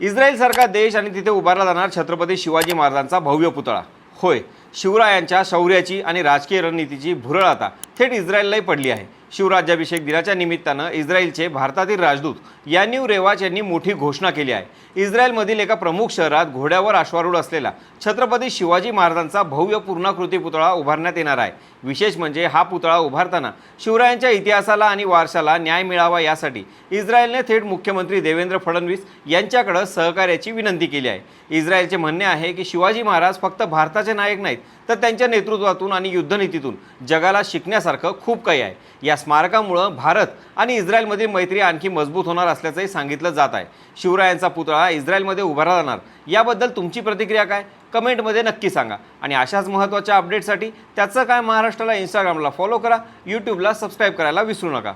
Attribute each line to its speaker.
Speaker 1: इस्रायलसारखा देश आणि तिथे उभारला जाणार छत्रपती शिवाजी महाराजांचा भव्य पुतळा। होय, शिवरायांच्या शौर्याची आणि राजकीय रणनीतीची भुरळ आता थेट इस्रायललाही पडली आहे। शिवराज्याभिषेक दिनाच्या निमित्तानं इस्रायलचे भारतातील राजदूत यानीव रेवाच यांनी मोठी घोषणा केली आहे। इस्रायलमधील एका प्रमुख शहरात घोड्यावर अश्वारूढ असलेला छत्रपती शिवाजी महाराजांचा भव्य पूर्णाकृती पुतळा उभारण्यात येणार आहे। विशेष म्हणजे हा पुतळा उभारताना शिवरायांच्या इतिहासाला आणि वारशाला न्याय मिळावा यासाठी इस्रायलने थेट मुख्यमंत्री देवेंद्र फडणवीस यांच्याकडे सहकार्याची विनंती केली आहे। इस्रायलचे म्हणणे आहे की शिवाजी महाराज फक्त भारताचे नायक नाहीत, तर त्यांच्या नेतृत्वातून आणि युद्धनीतीतून जगाला शिकण्यासारखं खूप काही आहे। या स्मारकामुळे भारत आणि इस्रायलमधील मैत्री आणखी मजबूत होणार असल्याचंही सांगितलं जात आहे। शिवरायांचा पुतळा इस्रायलमध्ये उभारला जाणार याबद्दल तुमची प्रतिक्रिया काय, कमेंटमध्ये नक्की सांगा। आणि अशाच महत्त्वाच्या अपडेटसाठी त्याचं काय महाराष्ट्राला इंस्टाग्रामला फॉलो करा, यूट्यूबला सबस्क्राईब करायला विसरू नका।